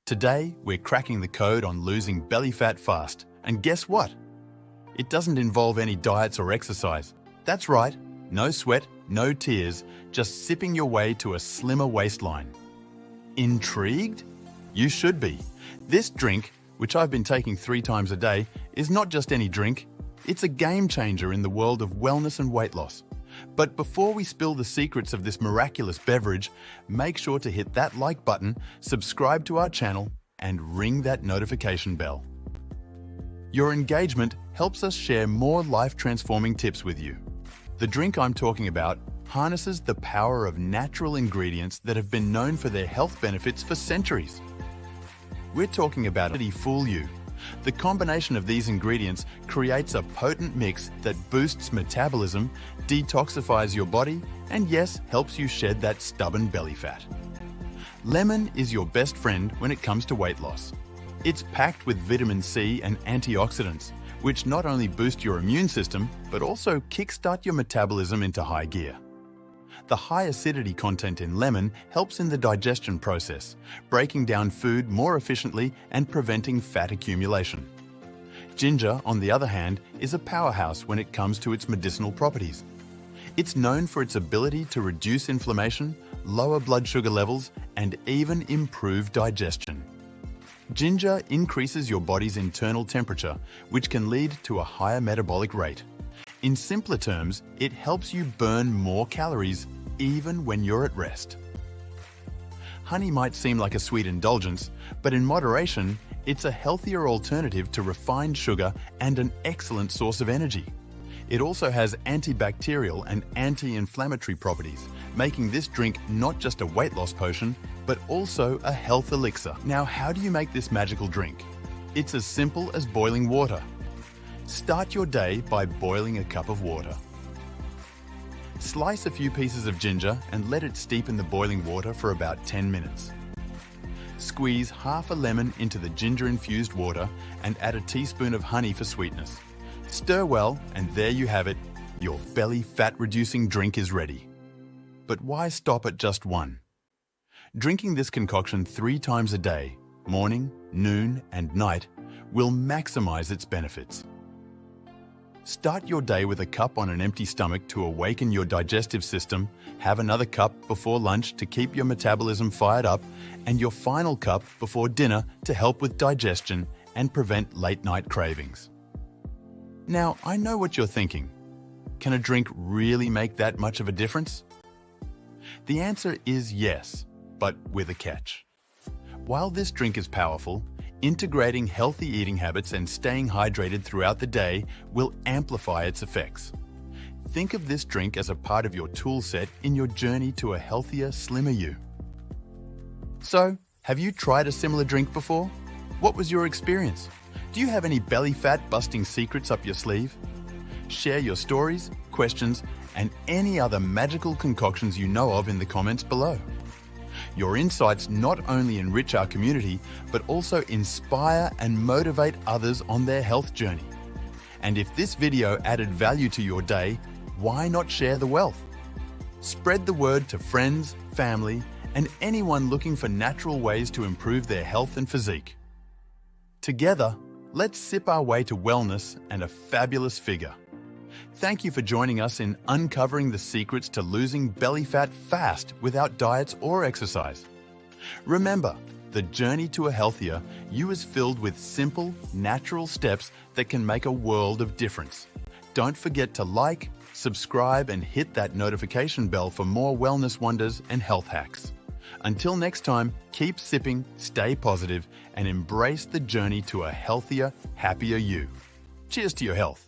Today, we're cracking the code on losing belly fat fast. And guess what? It doesn't involve any diets or exercise. That's right, no sweat, no tears, just sipping your way to a slimmer waistline. Intrigued? You should be. This drink, which I've been taking 3 times a day, is not just any drink. It's a game changer in the world of wellness and weight loss. But before we spill the secrets of this miraculous beverage, make sure to hit that like button, subscribe to our channel, and ring that notification bell. Your engagement helps us share more life-transforming tips with you. The drink I'm talking about harnesses the power of natural ingredients that have been known for their health benefits for centuries. We're talking about Fool You. The combination of these ingredients creates a potent mix that boosts metabolism, detoxifies your body, and yes, helps you shed that stubborn belly fat. Lemon is your best friend when it comes to weight loss. It's packed with vitamin C and antioxidants, which not only boost your immune system, but also kickstart your metabolism into high gear. The high acidity content in lemon helps in the digestion process, breaking down food more efficiently and preventing fat accumulation. Ginger, on the other hand, is a powerhouse when it comes to its medicinal properties. It's known for its ability to reduce inflammation, lower blood sugar levels, and even improve digestion. Ginger increases your body's internal temperature, which can lead to a higher metabolic rate. In simpler terms, it helps you burn more calories even when you're at rest. Honey might seem like a sweet indulgence, but in moderation, it's a healthier alternative to refined sugar and an excellent source of energy. It also has antibacterial and anti-inflammatory properties, making this drink not just a weight loss potion, but also a health elixir. Now, how do you make this magical drink? It's as simple as boiling water. Start your day by boiling a cup of water. Slice a few pieces of ginger and let it steep in the boiling water for about 10 minutes. Squeeze half a lemon into the ginger-infused water and add a teaspoon of honey for sweetness. Stir well, and there you have it. Your belly fat-reducing drink is ready. But why stop at just one? Drinking this concoction 3 times a day, morning, noon, and night, will maximize its benefits. Start your day with a cup on an empty stomach to awaken your digestive system, have another cup before lunch to keep your metabolism fired up, and your final cup before dinner to help with digestion and prevent late-night cravings. Now, I know what you're thinking. Can a drink really make that much of a difference? The answer is yes, but with a catch. While this drink is powerful, integrating healthy eating habits and staying hydrated throughout the day will amplify its effects. Think of this drink as a part of your tool set in your journey to a healthier, slimmer you. So, have you tried a similar drink before? What was your experience? Do you have any belly fat busting secrets up your sleeve? Share your stories, questions, and any other magical concoctions you know of in the comments below. Your insights not only enrich our community, but also inspire and motivate others on their health journey. And if this video added value to your day, why not share the wealth? Spread the word to friends, family, and anyone looking for natural ways to improve their health and physique. Together, let's sip our way to wellness and a fabulous figure. Thank you for joining us in uncovering the secrets to losing belly fat fast without diets or exercise. Remember, the journey to a healthier you is filled with simple, natural steps that can make a world of difference. Don't forget to like, subscribe, and hit that notification bell for more wellness wonders and health hacks. Until next time, keep sipping, stay positive, and embrace the journey to a healthier, happier you. Cheers to your health.